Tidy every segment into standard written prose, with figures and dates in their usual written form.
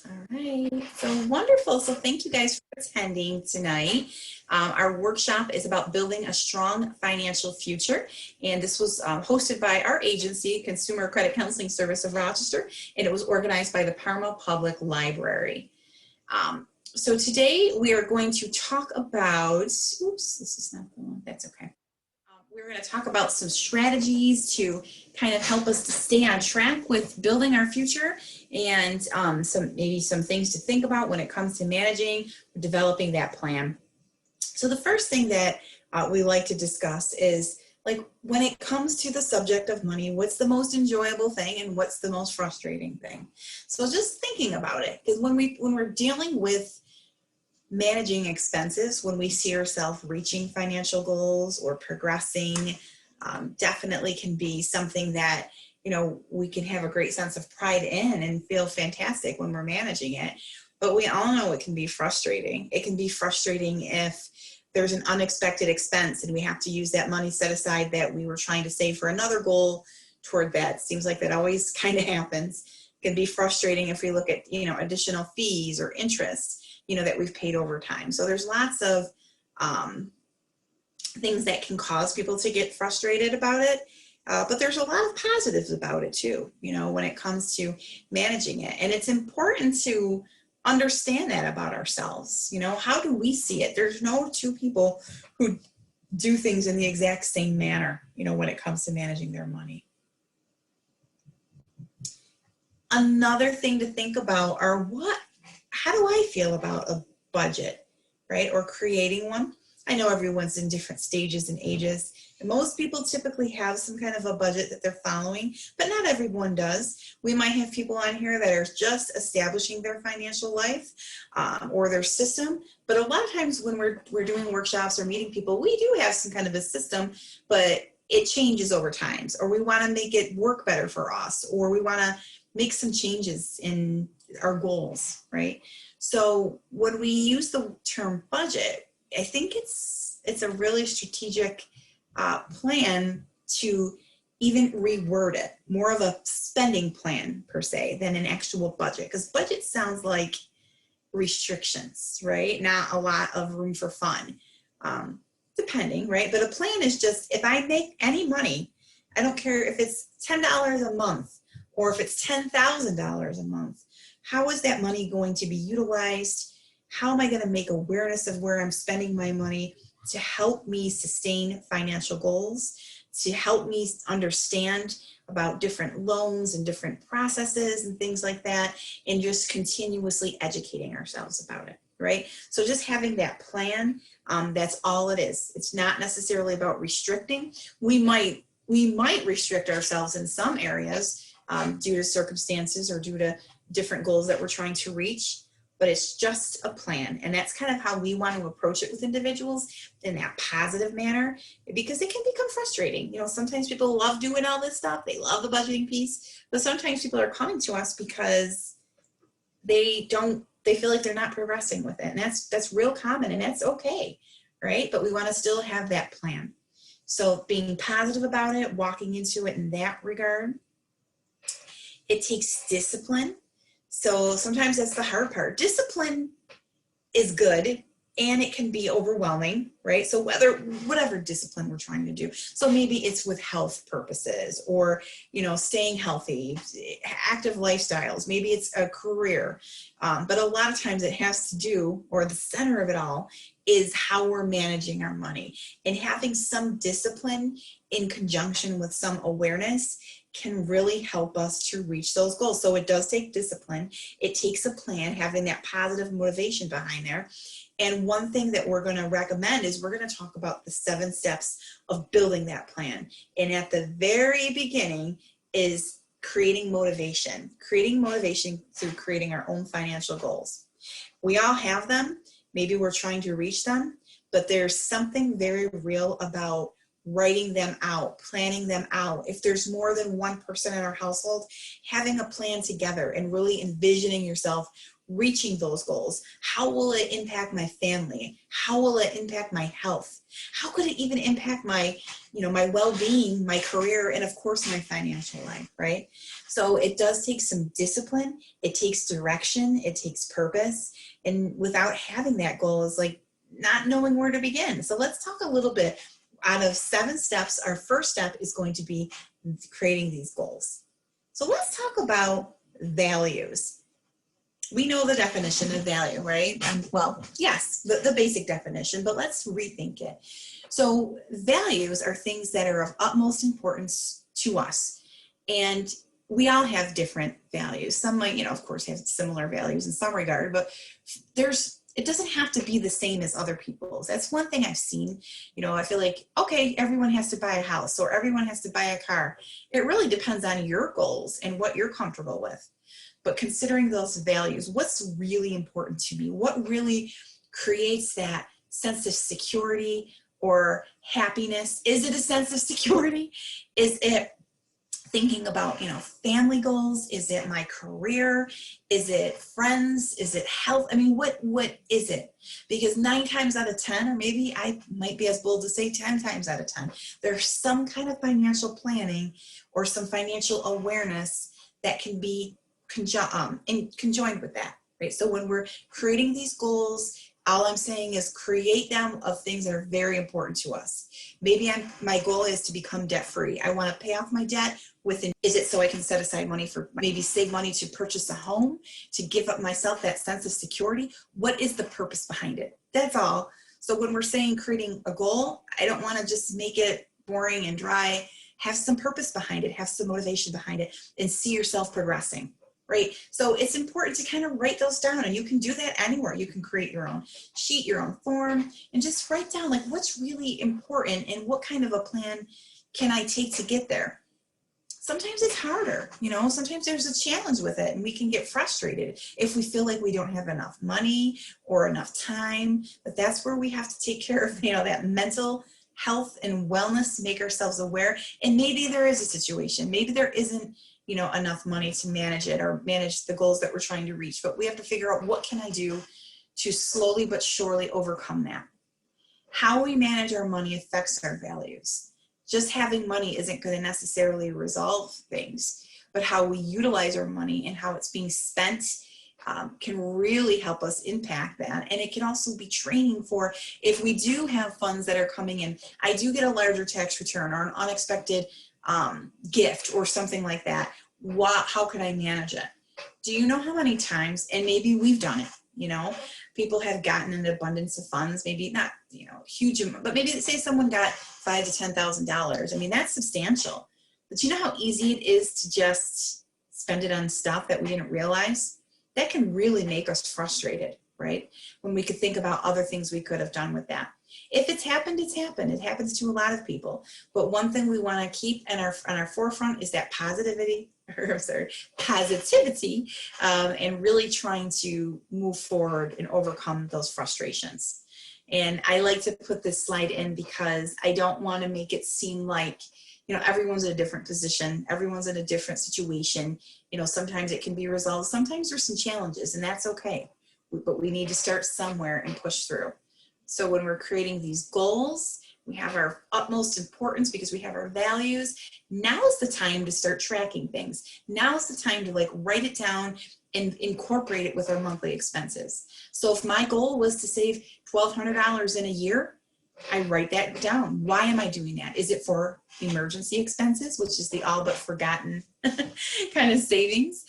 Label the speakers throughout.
Speaker 1: All right, so wonderful. So thank you guys for attending tonight. Our workshop is about building a strong financial future. And this was hosted by our agency, Consumer Credit Counseling Service of Rochester, and it was organized by the Parma Public Library. So today we are going to talk about, oops, this is not the one, that's okay. We're going to talk about some strategies to kind of help us to stay on track with building our future, and maybe some things to think about when it comes to managing, developing that plan. So the first thing that we like to discuss is, like, when it comes to the subject of money, what's the most enjoyable thing and what's the most frustrating thing? So just thinking about it, because when we're dealing with managing expenses, when we see ourselves reaching financial goals or progressing, definitely can be something that, you know, we can have a great sense of pride in and feel fantastic when we're managing it. But we all know it can be frustrating. It can be frustrating if there's an unexpected expense and we have to use that money set aside that we were trying to save for another goal toward that. Seems like that always kind of happens. It can be frustrating if we look at, you know, additional fees or interest, you know, that we've paid over time. So there's lots of things that can cause people to get frustrated about it. But there's a lot of positives about it too, you know, when it comes to managing it. And it's important to understand that about ourselves. You know, how do we see it? There's no two people who do things in the exact same manner, you know, when it comes to managing their money. Another thing to think about are how do I feel about a budget, right? Or creating one. I know everyone's in different stages and ages, and most people typically have some kind of a budget that they're following, but not everyone does. We might have people on here that are just establishing their financial life or their system, but a lot of times when we're doing workshops or meeting people, we do have some kind of a system, but it changes over time, or we want to make it work better for us, or we want to make some changes in our goals, right? So when we use the term budget, I think it's a really strategic plan to even reword it, more of a spending plan per se than an actual budget, because budget sounds like restrictions, right? Not a lot of room for fun, depending, right? But a plan is just, if I make any money, I don't care if it's $10 a month or if it's $10,000 a month, how is that money going to be utilized? How am I going to make awareness of where I'm spending my money to help me sustain financial goals, to help me understand about different loans and different processes and things like that, and just continuously educating ourselves about it, right? So just having that plan, that's all it is. It's not necessarily about restricting. We might restrict ourselves in some areas due to circumstances or due to different goals that we're trying to reach, but it's just a plan. And that's kind of how we want to approach it with individuals, in that positive manner, because it can become frustrating. You know, sometimes people love doing all this stuff. They love the budgeting piece, but sometimes people are coming to us because they feel like they're not progressing with it. And that's real common, and that's okay, right? But we want to still have that plan. So being positive about it, walking into it in that regard. It takes discipline. So sometimes that's the hard part. Discipline is good, and it can be overwhelming, right? So whatever discipline we're trying to do. So maybe it's with health purposes, or, you know, staying healthy, active lifestyles. Maybe it's a career. But a lot of times it has to do, or the center of it all, is how we're managing our money. And having some discipline in conjunction with some awareness can really help us to reach those goals. So it does take discipline. It takes a plan, having that positive motivation behind there. And one thing that we're going to recommend is we're going to talk about the 7 steps of building that plan. And at the very beginning is creating motivation through creating our own financial goals. We all have them. Maybe we're trying to reach them, but there's something very real about writing them out, planning them out. If there's more than one person in our household, having a plan together and really envisioning yourself reaching those goals. How will it impact my family? How will it impact my health? How could it even impact my, my well-being, my career, and of course my financial life, right? So it does take some discipline. It takes direction. It takes purpose. And without having that goal is like not knowing where to begin. So let's talk a little bit. Out of 7 steps, our first step is going to be creating these goals. So let's talk about values. We know the definition of value, right? Well, yes, the basic definition, but let's rethink it. So values are things that are of utmost importance to us. And we all have different values. Some might, of course, have similar values in some regard, but it doesn't have to be the same as other people's. That's one thing I've seen. I feel like, okay, everyone has to buy a house or everyone has to buy a car. It really depends on your goals and what you're comfortable with. But considering those values, what's really important to me? What really creates that sense of security or happiness? Is it a sense of security? Is it thinking about, family goals? Is it my career? Is it friends? Is it health? I mean, what is it? Because 9 times out of 10, or maybe I might be as bold to say 10 times out of 10, there's some kind of financial planning or some financial awareness that can be conjoined with that, right? So when we're creating these goals, all I'm saying is create them of things that are very important to us. Maybe my goal is to become debt-free. I want to pay off my debt is it so I can set aside money for maybe save money to purchase a home, to give up myself that sense of security? What is the purpose behind it? That's all. So when we're saying creating a goal, I don't want to just make it boring and dry. Have some purpose behind it, have some motivation behind it, and see yourself progressing. Right? So it's important to kind of write those down, and you can do that anywhere. You can create your own sheet, your own form, and just write down like what's really important and what kind of a plan can I take to get there. Sometimes it's harder, sometimes there's a challenge with it and we can get frustrated if we feel like we don't have enough money or enough time, but that's where we have to take care of, that mental health and wellness, make ourselves aware. And maybe there is a situation, maybe there isn't enough money to manage it or manage the goals that we're trying to reach. But we have to figure out what can I do to slowly but surely overcome that. How we manage our money affects our values. Just having money isn't going to necessarily resolve things, but how we utilize our money and how it's being spent can really help us impact that. And it can also be training for if we do have funds that are coming in. I do get a larger tax return or an unexpected gift or something like that. How can I manage it? Do you know how many times, and maybe we've done it, people have gotten an abundance of funds, maybe not, huge amount, but maybe say someone got $5,000 to $10,000. I mean, that's substantial, but you know how easy it is to just spend it on stuff that we didn't realize? That can really make us frustrated, right? When we could think about other things we could have done with that. If it's happened, it's happened. It happens to a lot of people. But one thing we want to keep on our forefront is that positivity, and really trying to move forward and overcome those frustrations. And I like to put this slide in because I don't want to make it seem like, everyone's in a different position. Everyone's in a different situation. Sometimes it can be resolved. Sometimes there's some challenges, and that's okay. But we need to start somewhere and push through. So when we're creating these goals, we have our utmost importance because we have our values. Now is the time to start tracking things. Now is the time to write it down and incorporate it with our monthly expenses. So if my goal was to save $1,200 in a year, I write that down. Why am I doing that? Is it for emergency expenses, which is the all but forgotten kind of savings?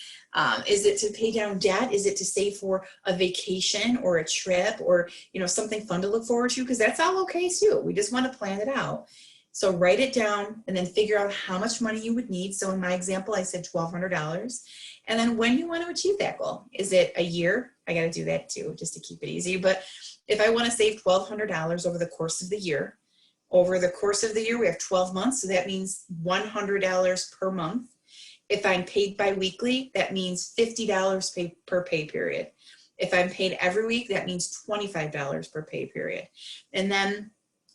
Speaker 1: Is it to pay down debt? Is it to save for a vacation or a trip or, something fun to look forward to? Because that's all okay too. We just want to plan it out. So write it down and then figure out how much money you would need. So in my example, I said $1,200. And then when you want to achieve that goal, is it a year? I got to do that too, just to keep it easy. But if I want to save $1,200 over the course of the year, we have 12 months. So that means $100 per month. If I'm paid biweekly, that means $50 per pay period. If I'm paid every week, that means $25 per pay period. And then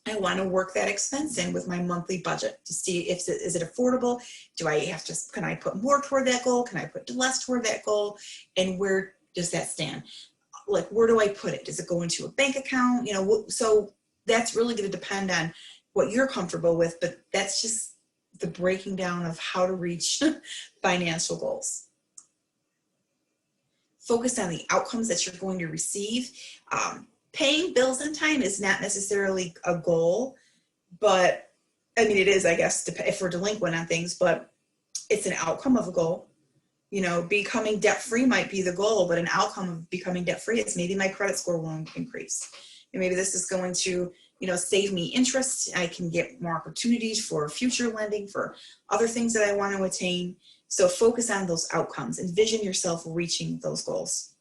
Speaker 1: I want to work that expense in with my monthly budget to see if is it affordable? Do I have to, can I put more toward that goal? Can I put less toward that goal? And where does that stand? Like, where do I put it? Does it go into a bank account? You know, so that's really going to depend on what you're comfortable with, but that's just the breaking down of how to reach financial goals. Focus on the outcomes that you're going to receive. Paying bills on time is not necessarily a goal, but I mean, it is, I guess, if we're delinquent on things, but it's an outcome of a goal. You know, becoming debt-free might be the goal, but an outcome of becoming debt-free is maybe my credit score will increase. And maybe this is going to, you know, save me interest. I can get more opportunities for future lending, for other things that I want to attain. So focus on those outcomes. Envision yourself reaching those goals.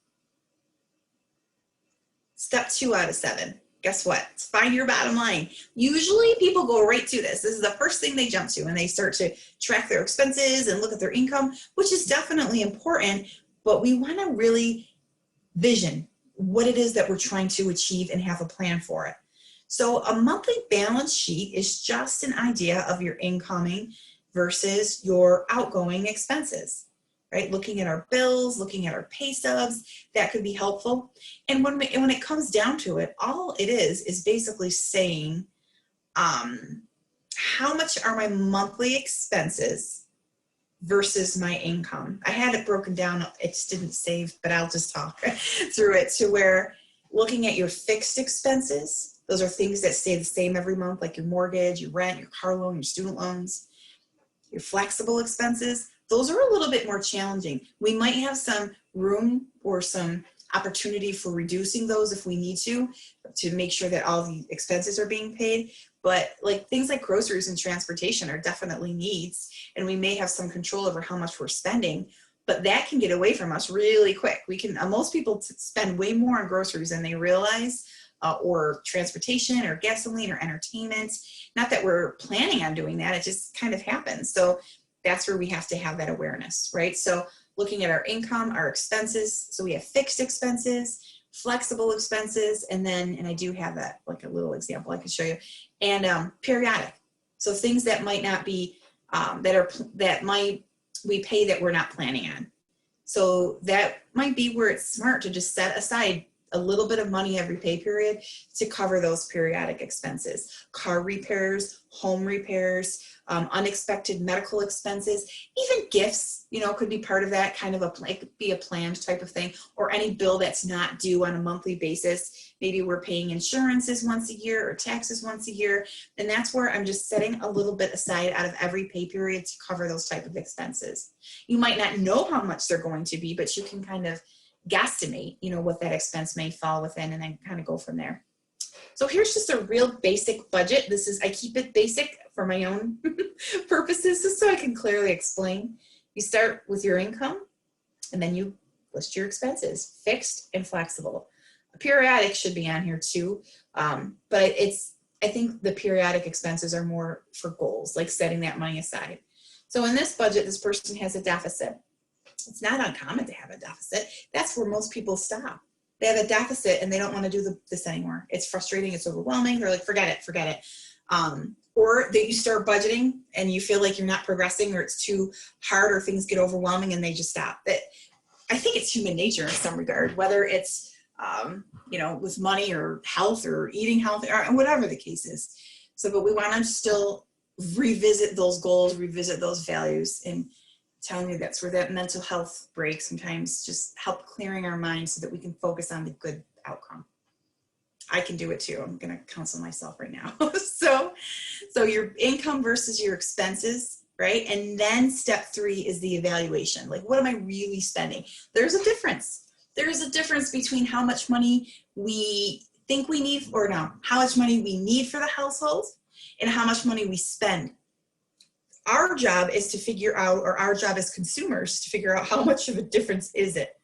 Speaker 1: Step 2 out of 7. Guess what? Find your bottom line. Usually people go right to this. This is the first thing they jump to, and they start to track their expenses and look at their income, which is definitely important, but we want to really vision what it is that we're trying to achieve and have a plan for it. So a monthly balance sheet is just an idea of your incoming versus your outgoing expenses, right? Looking at our bills, looking at our pay stubs, that could be helpful. And when it comes down to it, all it is basically saying, how much are my monthly expenses versus my income? I had it broken down, it just didn't save, but I'll just talk through it to where looking at your fixed expenses, those are things that stay the same every month, like your mortgage, your rent, your car loan, your student loans. Your flexible expenses, those are a little bit more challenging. We might have some room or some opportunity for reducing those if we need to make sure that all the expenses are being paid. But like things like groceries and transportation are definitely needs, and we may have some control over how much we're spending, but that can get away from us really quick. We can, most people spend way more on groceries than they realize, or transportation or gasoline or entertainment. Not that we're planning on doing that, it just kind of happens. So that's where we have to have that awareness, right? So looking at our income, our expenses, so we have fixed expenses, flexible expenses, and then, and I do have that, like a little example I can show you, and periodic. So things that might not be, we pay that we're not planning on. So that might be where it's smart to just set aside a little bit of money every pay period to cover those periodic expenses. Car repairs, home repairs, unexpected medical expenses, even gifts, you know, could be part of that, kind of it could be a planned type of thing, or any bill that's not due on a monthly basis. Maybe we're paying insurances once a year or taxes once a year, and that's where I'm just setting a little bit aside out of every pay period to cover those type of expenses. You might not know how much they're going to be, but you can kind of guesstimate, you know, what that expense may fall within, and then kind of go from there. So here's just a real basic budget. This is, I keep it basic for my own purposes, just so I can clearly explain. You start with your income, and then you list your expenses, fixed and flexible. Periodic should be on here too, but I think the periodic expenses are more for goals, like setting that money aside. So in this budget, this person has a deficit. It's not uncommon to have a deficit. That's where most people stop. They have a deficit and they don't want to do this anymore. It's frustrating. It's overwhelming. They're like, forget it. Or that you start budgeting and you feel like you're not progressing, or it's too hard, or things get overwhelming and they just stop. I think it's human nature in some regard, whether it's, you know, with money or health or eating healthy or whatever the case is. So, but we want to still revisit those goals, revisit those values, and telling you that's where that mental health break sometimes just help clearing our minds so that we can focus on the good outcome. I can do it too. I'm going to counsel myself right now. So your income versus your expenses, right? And then step 3 is the evaluation. Like, what am I really spending? There's a difference. There's a difference between how much money we think we need, or no, how much money we need for the household and how much money we spend. Our job is to figure out, or our job as consumers to figure out how much of a difference is it,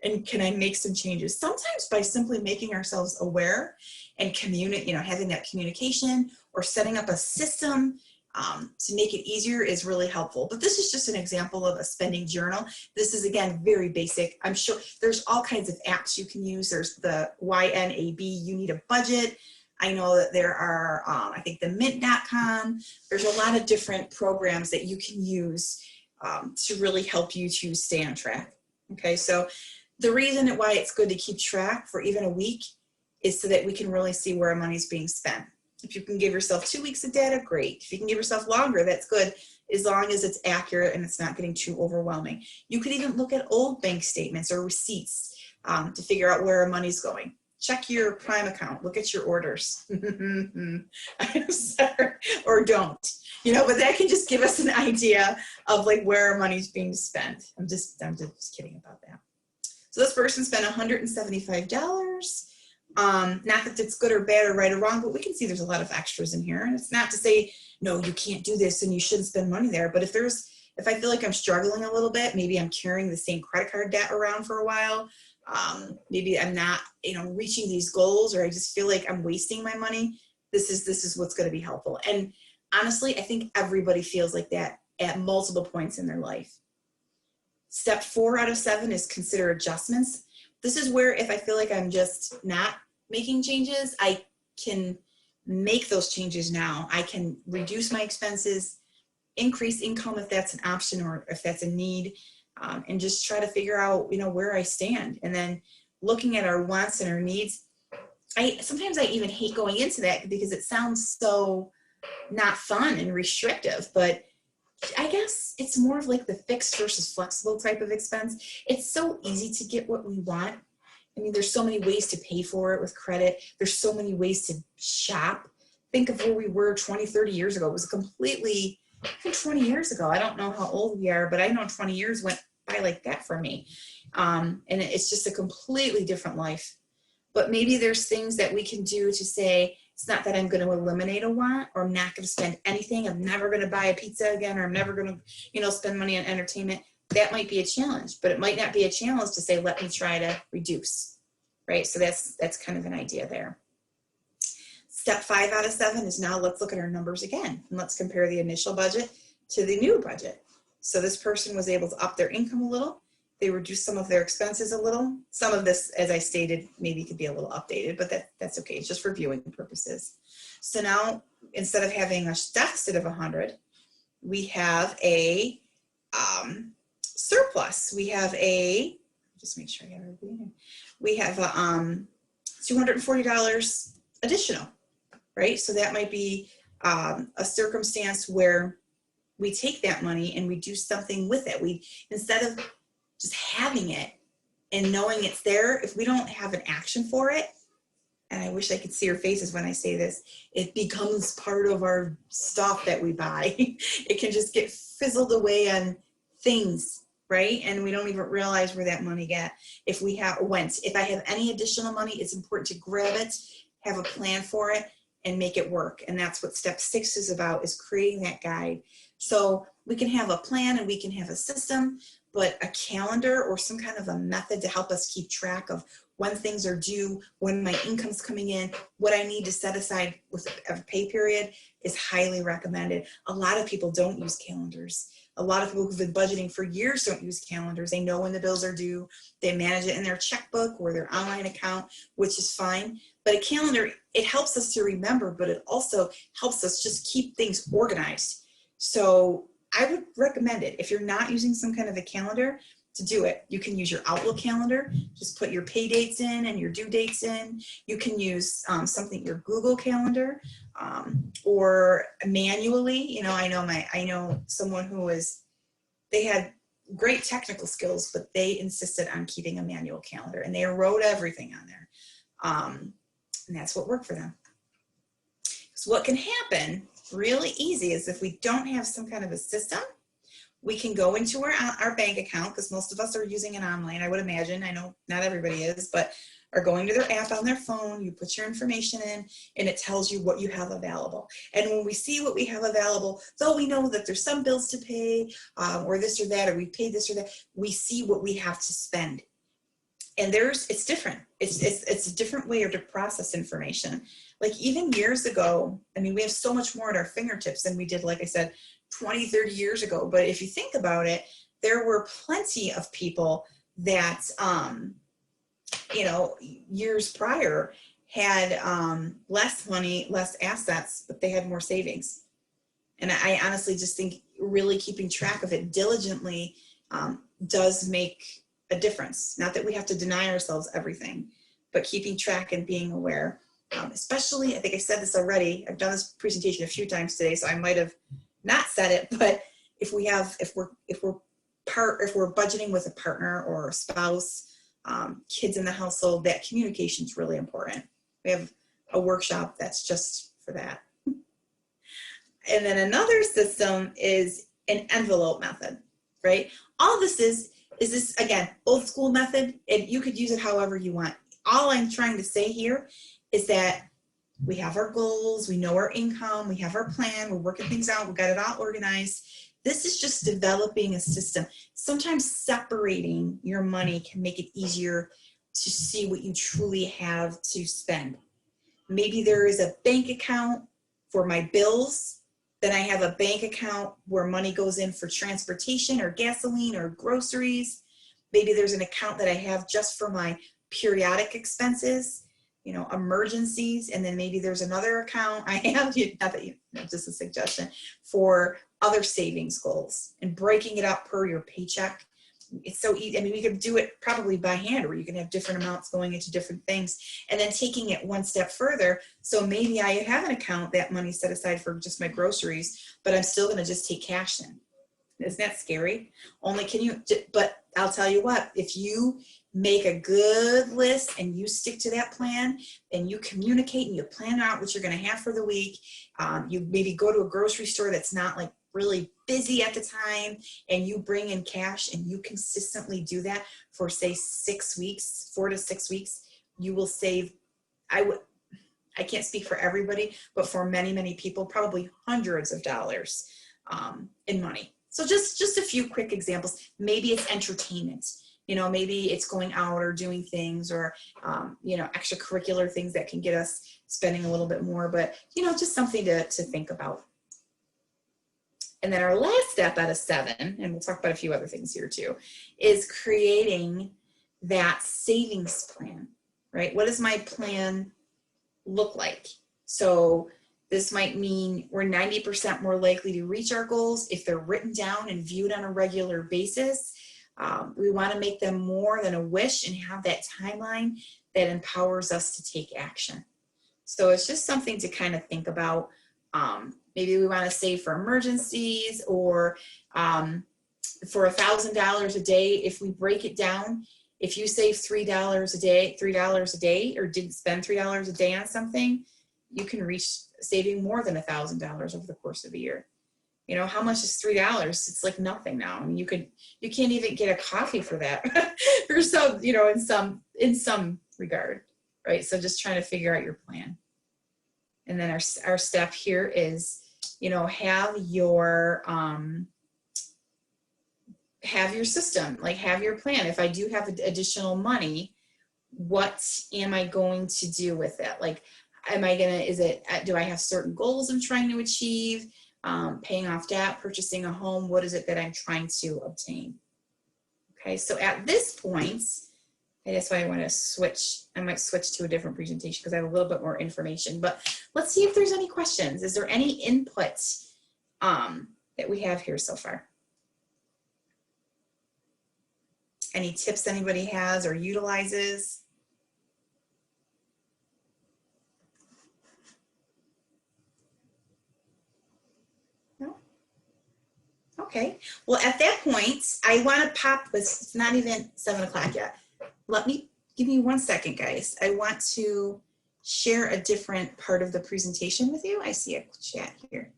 Speaker 1: and can I make some changes? Sometimes by simply making ourselves aware and having that communication, or setting up a system to make it easier is really helpful. But this is just an example of a spending journal. This is, again, very basic. I'm sure there's all kinds of apps you can use. There's the YNAB, You Need a Budget. I know that there are, I think the mint.com, there's a lot of different programs that you can use to really help you to stay on track. Okay, so the reason why it's good to keep track for even a week is so that we can really see where our money's being spent. If you can give yourself 2 weeks of data, great. If you can give yourself longer, that's good, as long as it's accurate and it's not getting too overwhelming. You could even look at old bank statements or receipts to figure out where our money's going. Check your Prime account, look at your orders. I'm sorry, or don't, but that can just give us an idea of like where our money's being spent. I'm just kidding about that. So this person spent $175. Not that it's good or bad or right or wrong, but we can see there's a lot of extras in here. And it's not to say, no, you can't do this and you shouldn't spend money there. But if I feel like I'm struggling a little bit, maybe I'm carrying the same credit card debt around for a while. Maybe I'm not, reaching these goals, or I just feel like I'm wasting my money. This is what's going to be helpful. And honestly, I think everybody feels like that at multiple points in their life. Step 4 out of 7 is consider adjustments. This is where if I feel like I'm just not making changes, I can make those changes now. I can reduce my expenses, increase income if that's an option or if that's a need, and just try to figure out, where I stand. And then looking at our wants and our needs, sometimes I even hate going into that because it sounds so not fun and restrictive, but I guess it's more of like the fixed versus flexible type of expense. It's so easy to get what we want. I mean, there's so many ways to pay for it with credit. There's so many ways to shop. Think of where we were 20, 30 years ago. It was completely, 20 years ago. I don't know how old we are, but I know 20 years went by like that for me. And it's just a completely different life. But maybe there's things that we can do to say, it's not that I'm going to eliminate a want, or I'm not going to spend anything. I'm never going to buy a pizza again, or I'm never going to, spend money on entertainment. That might be a challenge, but it might not be a challenge to say, let me try to reduce, right? So that's kind of an idea there. Step 5 out of 7 is now let's look at our numbers again, and let's compare the initial budget to the new budget. So this person was able to up their income a little. They reduced some of their expenses a little. Some of this, as I stated, maybe could be a little updated, but that's okay. It's just for viewing purposes. So now, instead of having a deficit of 100, we have a surplus. We have just make sure I have everything here. We have $240 additional, right? So that might be a circumstance where we take that money and we do something with it. Instead of just having it and knowing it's there, if we don't have an action for it, and I wish I could see your faces when I say this, it becomes part of our stuff that we buy. It can just get fizzled away on things, right? And we don't even realize where that money went. If I have any additional money, it's important to grab it, have a plan for it, and make it work. And that's what step 6 is about, is creating that guide. So we can have a plan and we can have a system, but a calendar or some kind of a method to help us keep track of when things are due, when my income's coming in, what I need to set aside with a pay period is highly recommended. A lot of people don't use calendars. A lot of people who've been budgeting for years don't use calendars. They know when the bills are due. They manage it in their checkbook or their online account, which is fine. But a calendar, it helps us to remember, but it also helps us just keep things organized. So I would recommend it. If you're not using some kind of a calendar, to do it. You can use your Outlook calendar. Just put your pay dates in and your due dates in. You can use your Google calendar, or manually. I know someone who they had great technical skills, but they insisted on keeping a manual calendar, and they wrote everything on there. And that's what worked for them. So what can happen really easy is if we don't have some kind of a system, we can go into our bank account, because most of us are using it online, I would imagine. I know not everybody is, but are going to their app on their phone. You put your information in and it tells you what you have available. And when we see what we have available, though we know that there's some bills to pay or this or that, or we paid this or that, we see what we have to spend. And it's different. It's a different way to process information. Like even years ago, we have so much more at our fingertips than we did, like I said, 20, 30 years ago. But if you think about it, there were plenty of people that, years prior had less money, less assets, but they had more savings. And I honestly just think really keeping track of it diligently does make a difference. Not that we have to deny ourselves everything, but keeping track and being aware. Especially, I think I said this already, I've done this presentation a few times today, so I might have not said it, but if we're budgeting with a partner or a spouse, kids in the household, that communication is really important. We have a workshop that's just for that. And then another system is an envelope method, right? All this is this, again, old school method, and you could use it however you want. All I'm trying to say here is that we have our goals, we know our income, we have our plan, we're working things out, we got it all organized. This is just developing a system. Sometimes separating your money can make it easier to see what you truly have to spend. Maybe there is a bank account for my bills, then I have a bank account where money goes in for transportation or gasoline or groceries. Maybe there's an account that I have just for my periodic expenses, emergencies, and then maybe there's another account I have, just a suggestion, for other savings goals, and breaking it up per your paycheck. It's so easy. I mean, we could do it probably by hand, where you can have different amounts going into different things, and then taking it one step further. So maybe I have an account that money set aside for just my groceries, but I'm still going to just take cash in. Isn't that scary? But I'll tell you what, if you make a good list and you stick to that plan and you communicate and you plan out what you're going to have for the week, you maybe go to a grocery store that's not like really busy at the time, and you bring in cash and you consistently do that for say 6 weeks, 4 to 6 weeks, you will save, I can't speak for everybody, but for many, many people, probably hundreds of dollars in money. So just a few quick examples. Maybe it's entertainment. Maybe it's going out or doing things, or, extracurricular things that can get us spending a little bit more, but, just something to think about. And then our last step out of 7, and we'll talk about a few other things here too, is creating that savings plan, right? What does my plan look like? So this might mean we're 90% more likely to reach our goals if they're written down and viewed on a regular basis. We want to make them more than a wish and have that timeline that empowers us to take action. So it's just something to kind of think about. Maybe we want to save for emergencies, or for $1,000 a day. If we break it down, if you save $3 a day, or didn't spend $3 a day on something, you can reach saving more than $1,000 over the course of a year. How much is $3? It's like nothing now. I mean, you can't even get a coffee for that, or some, in some regard, right? So just trying to figure out your plan. And then our step here is, have your system, like have your plan. If I do have additional money, what am I going to do with it? Like, do I have certain goals I'm trying to achieve? Paying off debt, purchasing a home, what is it that I'm trying to obtain? Okay, so at this point, and that's why I want to switch. I might switch to a different presentation because I have a little bit more information, but let's see if there's any questions. Is there any input that we have here so far? Any tips anybody has or utilizes? No? Okay, well, at that point, I want to pop this. It's not even 7 o'clock yet. Give me 1 second, guys. I want to share a different part of the presentation with you. I see a chat here.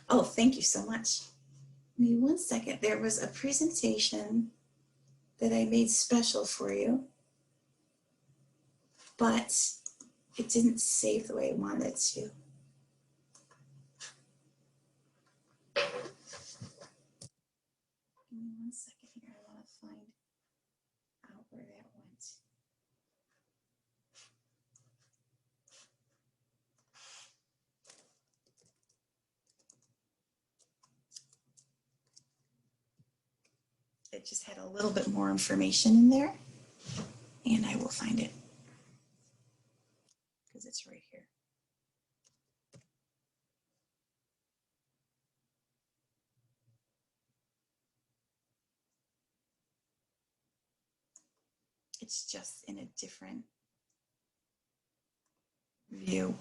Speaker 1: Oh, thank you so much. Give me 1 second. There was a presentation that I made special for you, but it didn't save the way I wanted it to. Give me 1 second here. I want to find out where that went. It just had a little bit more information in there. And I will find it because it's right here. It's just in a different view.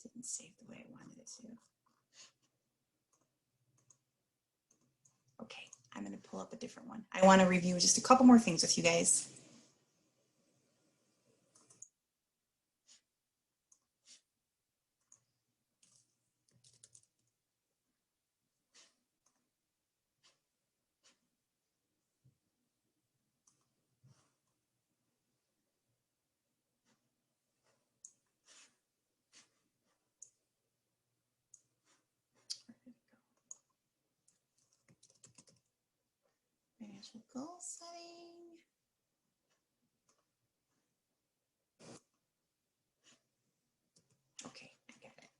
Speaker 1: Didn't save the way I wanted it to. Okay, I'm going to pull up a different one. I want to review just a couple more things with you guys. Financial goal setting. Okay, I got it.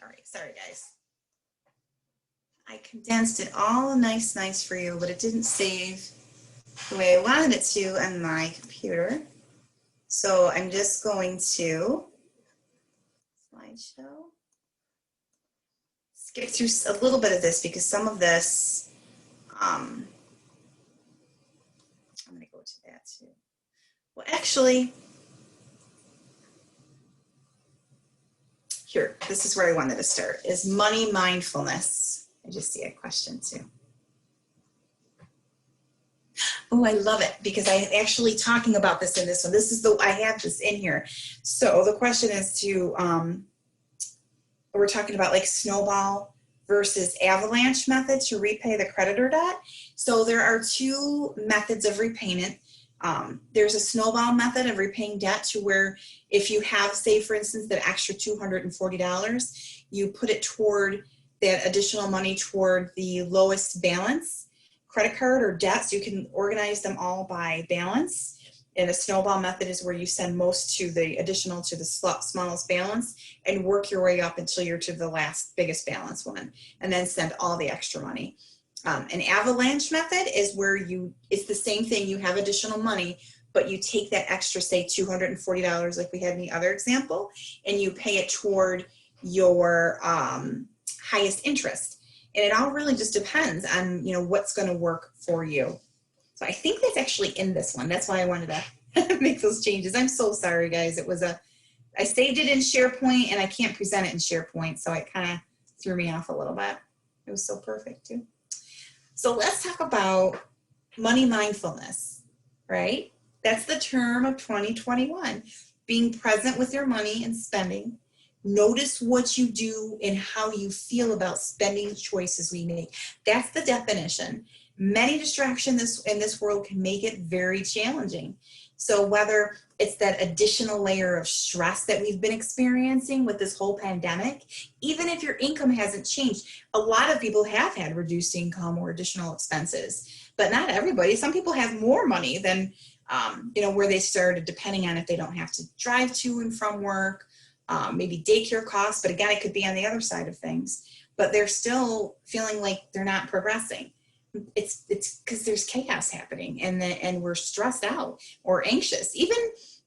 Speaker 1: All right, sorry guys. I condensed it all nice for you, but it didn't save the way I wanted it to on my computer. So I'm just going to slideshow. Skip through a little bit of this because some of this, I'm going to go to that too. Well, actually, here, this is where I wanted to start, is money mindfulness. I just see a question too. Oh, I love it because I'm actually talking about this in this one. This is I have this in here. So the question is we're talking about like Snowball versus Avalanche method to repay the creditor debt. So there are two methods of repayment. There's a Snowball method of repaying debt to where if you have, say for instance, that extra $240, you put it toward that additional money toward the lowest balance credit card or debt, so you can organize them all by balance. And the Snowball method is where you send most to the additional to the smallest balance and work your way up until you're to the last biggest balance one, and then send all the extra money. An Avalanche method is where it's the same thing. You have additional money, but you take that extra, say $240 like we had in the other example, and you pay it toward your highest interest. And it all really just depends on, what's going to work for you. So I think that's actually in this one. That's why I wanted to make those changes. I'm so sorry, guys. I saved it in SharePoint and I can't present it in SharePoint. So it kind of threw me off a little bit. It was so perfect too. So let's talk about money mindfulness, right? That's the term of 2021. Being present with your money and spending. Notice what you do and how you feel about spending choices we make. That's the definition. Many distractions in this world can make it very challenging. So whether it's that additional layer of stress that we've been experiencing with this whole pandemic, even if your income hasn't changed, a lot of people have had reduced income or additional expenses, but not everybody. Some people have more money than, where they started, depending on if they don't have to drive to and from work, maybe daycare costs, but again, it could be on the other side of things, but they're still feeling like they're not progressing. It's because there's chaos happening and we're stressed out or anxious. Even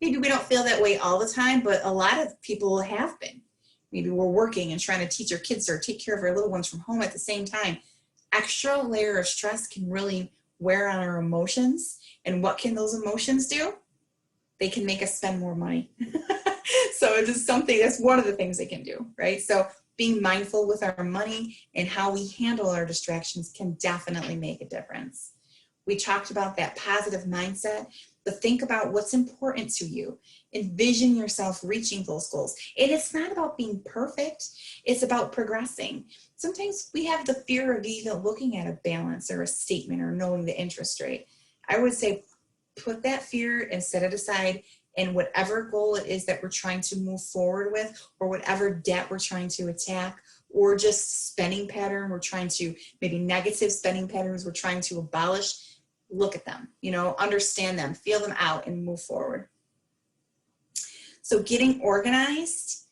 Speaker 1: maybe we don't feel that way all the time, but a lot of people have been. Maybe we're working and trying to teach our kids or take care of our little ones from home at the same time. Extra layer of stress can really wear on our emotions. And what can those emotions do? They can make us spend more money. So it's just that's one of the things they can do, right? So being mindful with our money and how we handle our distractions can definitely make a difference. We talked about that positive mindset, but think about what's important to you. Envision yourself reaching those goals. And it's not about being perfect. It's about progressing. Sometimes we have the fear of even looking at a balance or a statement or knowing the interest rate. I would say put that fear and set it aside, and whatever goal it is that we're trying to move forward with, or whatever debt we're trying to attack, or just spending pattern, we're trying to, maybe negative spending patterns we're trying to abolish, look at them, understand them, feel them out, and move forward. So getting organized,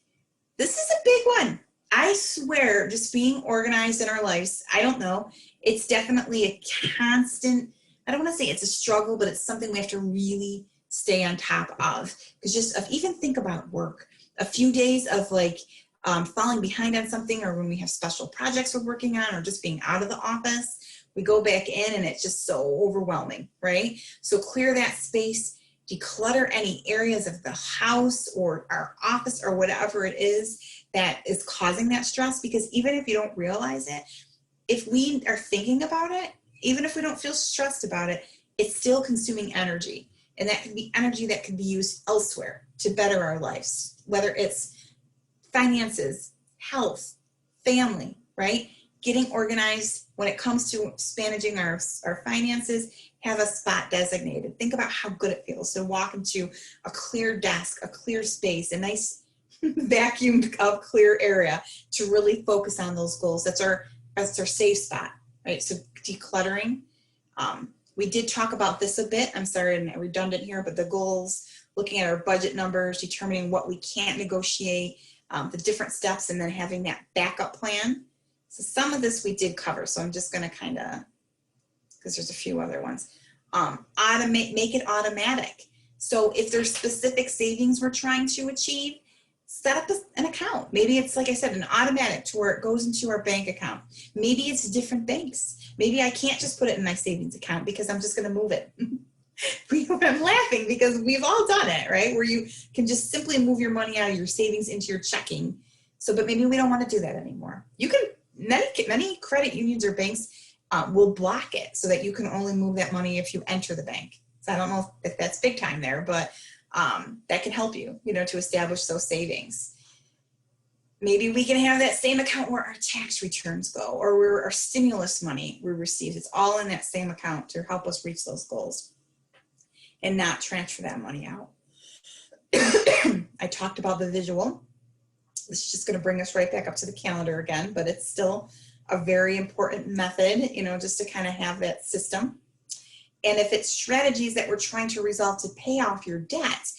Speaker 1: this is a big one. I swear, just being organized in our lives, I don't know, it's definitely a constant I don't want to say it's a struggle, but it's something we have to really stay on top of. Because even think about work, a few days of like falling behind on something, or when we have special projects we're working on, or just being out of the office, we go back in and it's just so overwhelming, right? So clear that space, declutter any areas of the house or our office or whatever it is that is causing that stress, because even if you don't realize it, if we are thinking about it, even if we don't feel stressed about it, it's still consuming energy. And that can be energy that can be used elsewhere to better our lives, whether it's finances, health, family, right? Getting organized when it comes to managing our finances, have a spot designated. Think about how good it feels to walk into a clear desk, a clear space, a nice vacuumed up clear area to really focus on those goals. That's our safe spot, right? So decluttering. We did talk about this a bit. I'm sorry, I'm redundant here, but the goals, looking at our budget numbers, determining what we can't negotiate, the different steps, and then having that backup plan. So some of this we did cover. So I'm just going to kind of, because there's a few other ones, make it automatic. So if there's specific savings we're trying to achieve, set up an account. Maybe it's, like I said, an automatic to where it goes into our bank account. Maybe it's different banks. Maybe I can't just put it in my savings account because I'm just going to move it. I'm laughing because we've all done it, right? Where you can just simply move your money out of your savings into your checking. So, but maybe we don't want to do that anymore. You can, many credit unions or banks will block it so that you can only move that money if you enter the bank. So I don't know if that's big time there, but that can help you, to establish those savings. Maybe we can have that same account where our tax returns go, or where our stimulus money we receive. It's all in that same account to help us reach those goals and not transfer that money out. I talked about the visual. This is just going to bring us right back up to the calendar again, but it's still a very important method, just to kind of have that system. And if it's strategies that we're trying to resolve to pay off your debt,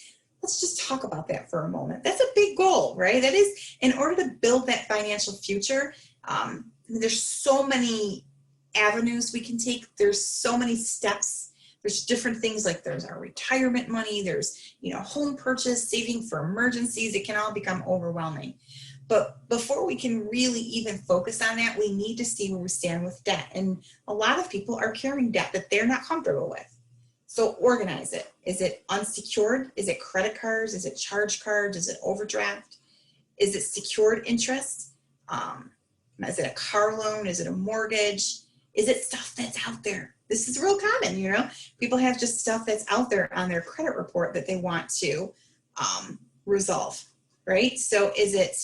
Speaker 1: let's just talk about that for a moment. That's a big goal, right? That is, in order to build that financial future, there's so many avenues we can take. There's so many steps. There's different things, like there's our retirement money, there's, home purchase, saving for emergencies. It can all become overwhelming. But before we can really even focus on that, we need to see where we stand with debt. And a lot of people are carrying debt that they're not comfortable with. So organize it. Is it unsecured? Is it credit cards? Is it charge cards? Is it overdraft? Is it secured interest? Is it a car loan? Is it a mortgage? Is it stuff that's out there? This is real common, People have just stuff that's out there on their credit report that they want to resolve, right? So is it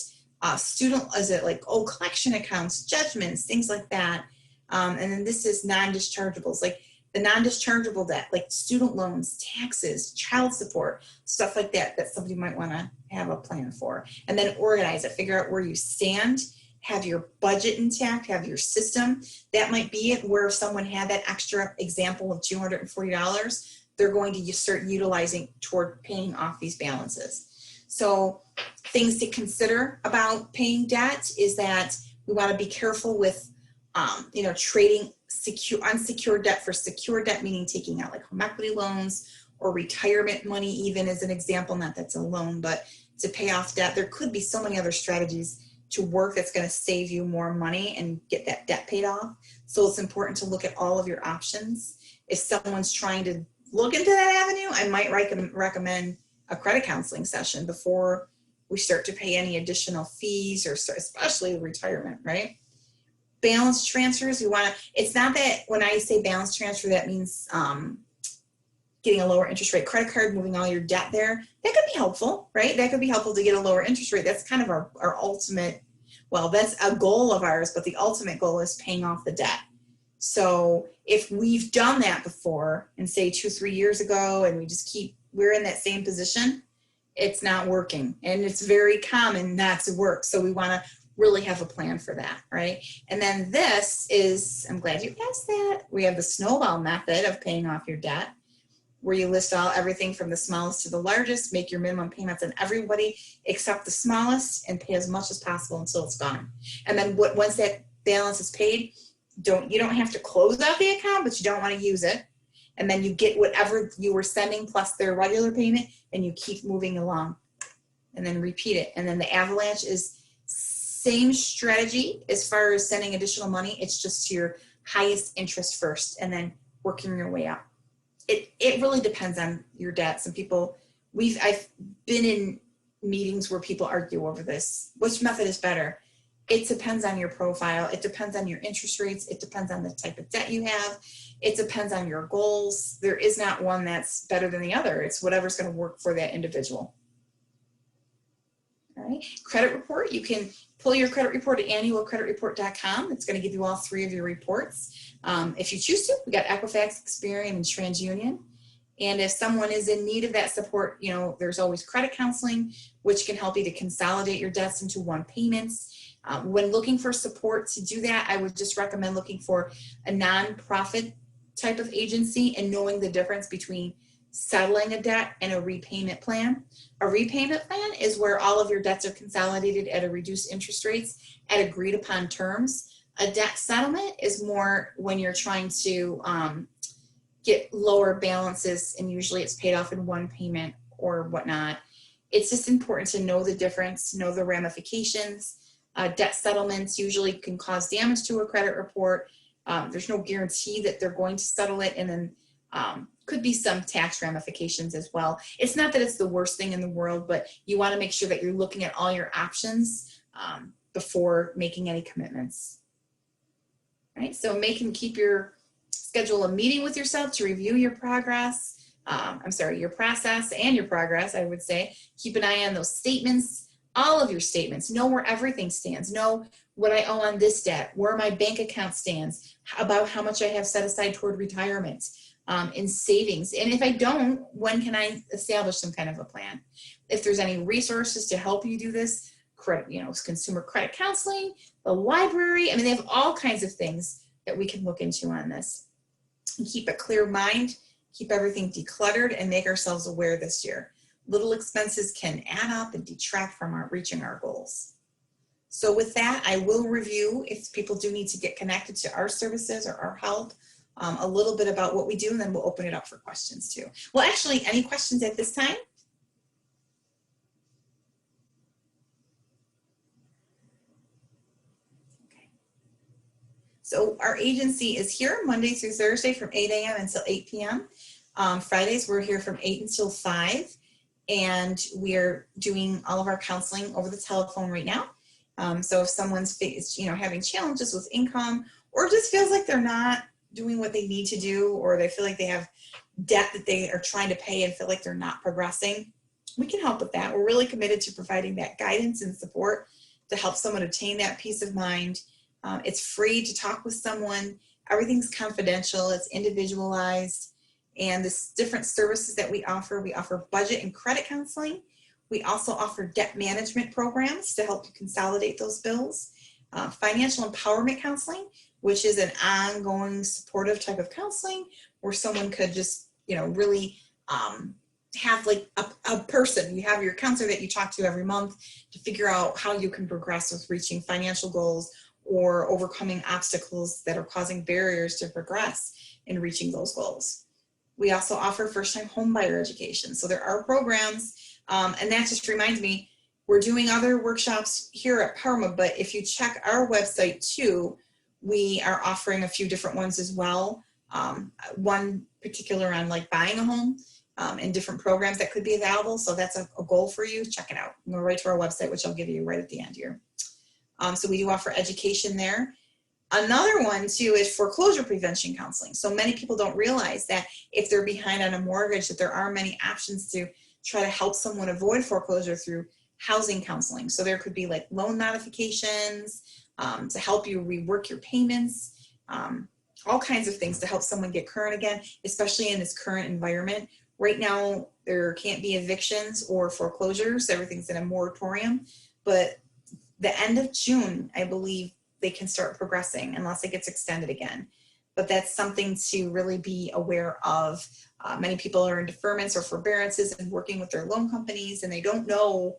Speaker 1: is it like old collection accounts, judgments, things like that? And then this is non-dischargeables, like the non-dischargeable debt, like student loans, taxes, child support, stuff like that somebody might want to have a plan for. And then organize it, figure out where you stand, have your budget intact, have your system. That might be it, where if someone had that extra example of $240, they're going to start utilizing toward paying off these balances. So things to consider about paying debt is that we want to be careful with, trading unsecured debt for secure debt, meaning taking out like home equity loans or retirement money, even as an example. Not that's a loan, but to pay off debt. There could be so many other strategies to work that's going to save you more money and get that debt paid off. So it's important to look at all of your options. If someone's trying to look into that avenue, I might recommend a credit counseling session before we start to pay any additional fees, or especially retirement, right? Balance transfers, it's not that when I say balance transfer, that means getting a lower interest rate credit card, moving all your debt there. That could be helpful, right? That could be helpful to get a lower interest rate. That's kind of our ultimate, that's a goal of ours, but the ultimate goal is paying off the debt. So if we've done that before, and say 2-3 years ago, and we're in that same position, it's not working. And it's very common not to work. So we want to really have a plan for that, right? And then this is, I'm glad you asked that. We have the Snowball Method of paying off your debt, where you list everything from the smallest to the largest, make your minimum payments on everybody except the smallest, and pay as much as possible until it's gone. And then once that balance is paid, you don't have to close out the account, but you don't want to use it. and then you get whatever you were sending plus their regular payment, and you keep moving along, and then repeat it. And then the Avalanche is same strategy as far as sending additional money. It's just your highest interest first, and then working your way up. It really depends on your debt. Some people, I've been in meetings where people argue over this. Which method is better? It depends on your profile. It depends on your interest rates. It depends on the type of debt you have. It depends on your goals. There is not one that's better than the other. It's whatever's going to work for that individual. All right. Credit report. You can pull your credit report at annualcreditreport.com. It's going to give you all 3 of your reports. If you choose to, we got Equifax, Experian, and TransUnion. And if someone is in need of that support, you know, there's always credit counseling, which can help you to consolidate your debts into one payment. When looking for support to do that, I would just recommend looking for a nonprofit type of agency and knowing the difference between settling a debt and a repayment plan. A repayment plan is where all of your debts are consolidated at a reduced interest rates at agreed upon terms. A debt settlement is more when you're trying to get lower balances, and usually it's paid off in one payment or whatnot. It's just important to know the difference, know the ramifications. Debt settlements usually can cause damage to a credit report. There's no guarantee that they're going to settle it, and then could be some tax ramifications as well. It's not that it's the worst thing in the world, but you want to make sure that you're looking at all your options before making any commitments. Right? So schedule a meeting with yourself to review your progress. Your process and your progress, I would say. Keep an eye on those statements. All of your statements, know where everything stands, know what I owe on this debt, where my bank account stands, about how much I have set aside toward retirement, in savings. And if I don't, when can I establish some kind of a plan? If there's any resources to help you do this, consumer credit counseling, the library, they have all kinds of things that we can look into on this. And keep a clear mind, keep everything decluttered, and make ourselves aware this year. Little expenses can add up and detract from reaching our goals. So with that, I will review, if people do need to get connected to our services or our help, a little bit about what we do, and then we'll open it up for questions too. Well, actually, any questions at this time? Okay. So our agency is here Monday through Thursday from 8 a.m. until 8 p.m. Fridays, we're here from 8 until 5. And we are doing all of our counseling over the telephone right now. So if someone's having challenges with income, or just feels like they're not doing what they need to do, or they feel like they have debt that they are trying to pay and feel like they're not progressing, we can help with that. We're really committed to providing that guidance and support to help someone obtain that peace of mind. It's free to talk with someone. Everything's confidential. It's individualized. And the different services that we offer budget and credit counseling. We also offer debt management programs to help you consolidate those bills. Financial empowerment counseling, which is an ongoing supportive type of counseling where someone could just, really have like a person. You have your counselor that you talk to every month to figure out how you can progress with reaching financial goals or overcoming obstacles that are causing barriers to progress in reaching those goals. We also offer first-time homebuyer education. So there are programs, and that just reminds me, we're doing other workshops here at Parma, but if you check our website too, we are offering a few different ones as well. One particular on like buying a home and different programs that could be available. So that's a goal for you. Check it out. Go right to our website, which I'll give you right at the end here. So we do offer education there. Another one too is foreclosure prevention counseling. So many people don't realize that if they're behind on a mortgage, that there are many options to try to help someone avoid foreclosure through housing counseling. So there could be like loan modifications to help you rework your payments, all kinds of things to help someone get current again, especially in this current environment. Right now, there can't be evictions or foreclosures. Everything's in a moratorium, but the end of June, I believe, they can start progressing unless it gets extended again. But that's something to really be aware of. Many people are in deferments or forbearances and working with their loan companies, and they don't know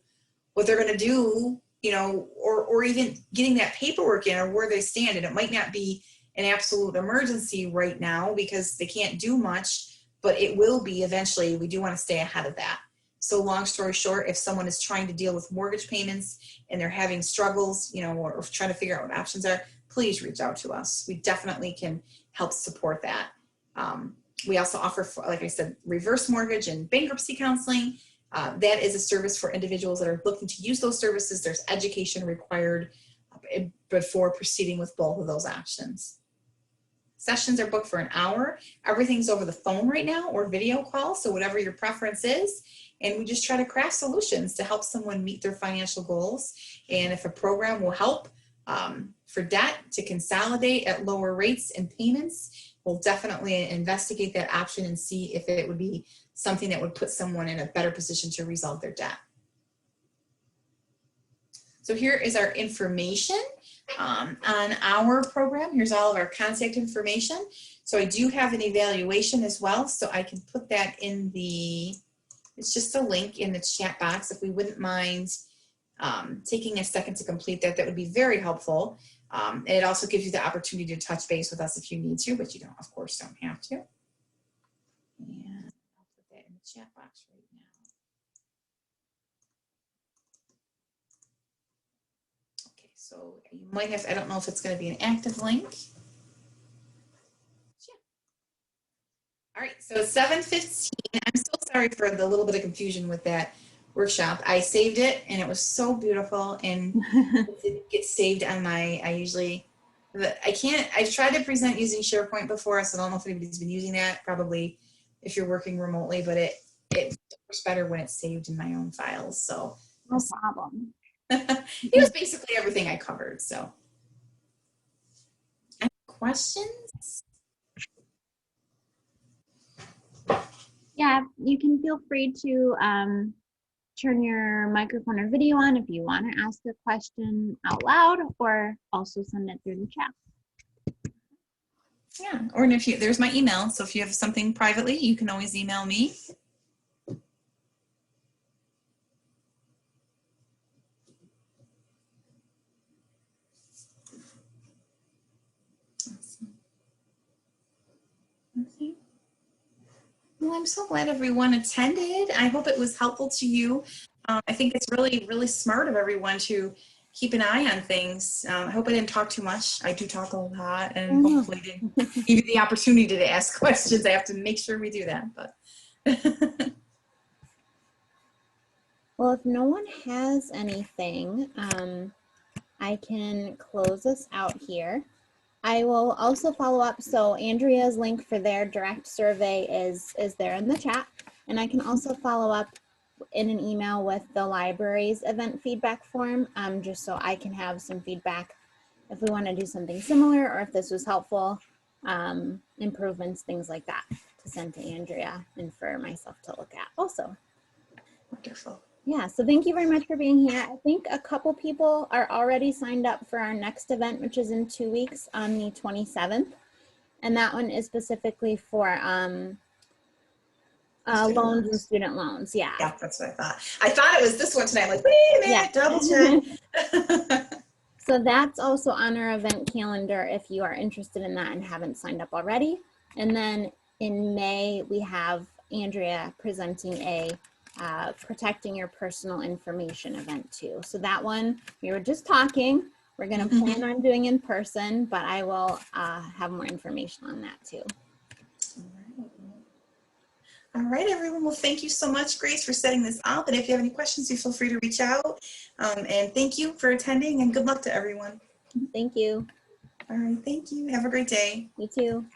Speaker 1: what they're going to do, or even getting that paperwork in or where they stand. And it might not be an absolute emergency right now because they can't do much, but it will be eventually. We do want to stay ahead of that. So long story short, if someone is trying to deal with mortgage payments and they're having struggles, you know, or trying to figure out what options are, please reach out to us. We definitely can help support that. We also offer, like I said, reverse mortgage and bankruptcy counseling. That is a service for individuals that are looking to use those services. There's education required before proceeding with both of those options. Sessions are booked for an hour. Everything's over the phone right now or video call, so whatever your preference is. And we just try to craft solutions to help someone meet their financial goals. And if a program will help for debt to consolidate at lower rates and payments, we'll definitely investigate that option and see if it would be something that would put someone in a better position to resolve their debt. So here is our information on our program. Here's all of our contact information. So I do have an evaluation as well, so I can put that in the, it's just a link in the chat box. If we wouldn't mind taking a second to complete that, that would be very helpful. And it also gives you the opportunity to touch base with us if you need to, but you don't, of course, don't have to. And I'll put that in the chat box right now. Okay, so you might have, I don't know if it's going to be an active link. Yeah. All right, so it's 7:15. I'm so sorry for the little bit of confusion with that workshop. I saved it and it was so beautiful, and it didn't get saved on my, I've tried to present using SharePoint before, so I don't know if anybody's been using that, probably if you're working remotely, but it works better when it's saved in my own files. So
Speaker 2: no problem.
Speaker 1: It was basically everything I covered. So any questions?
Speaker 2: Yeah, you can feel free to turn your microphone or video on if you want to ask a question out loud, or also send it through the chat.
Speaker 1: Yeah, or if you, there's my email. So if you have something privately, you can always email me. Okay. Well, I'm so glad everyone attended. I hope it was helpful to you. I think it's really, really smart of everyone to keep an eye on things. I hope I didn't talk too much. I do talk a lot, and hopefully didn't give you the opportunity to ask questions. I have to make sure we do that. But
Speaker 2: Well, if no one has anything, I can close us out here. I will also follow up. So Andrea's link for their direct survey is there in the chat. And I can also follow up in an email with the library's event feedback form, just so I can have some feedback if we want to do something similar, or if this was helpful, improvements, things like that, to send to Andrea and for myself to look at also.
Speaker 1: wonderful.
Speaker 2: Yeah, so thank you very much for being here. I think a couple people are already signed up for our next event, which is in 2 weeks on the 27th. And that one is specifically for loans and student loans. Yeah.
Speaker 1: Yeah, that's what I thought. I thought it was this one tonight. I'm like, wait a minute, double check.
Speaker 2: So that's also on our event calendar if you are interested in that and haven't signed up already. And then in May, we have Andrea presenting a protecting your personal information event too. So that one, we were just talking, we're going to plan on doing in person, but I will have more information on that too.
Speaker 1: All right, everyone. Well, thank you so much, Grace, for setting this up. And if you have any questions, you feel free to reach out. And thank you for attending, and good luck to everyone.
Speaker 2: Thank you.
Speaker 1: All right, thank you. Have a great day.
Speaker 2: You too.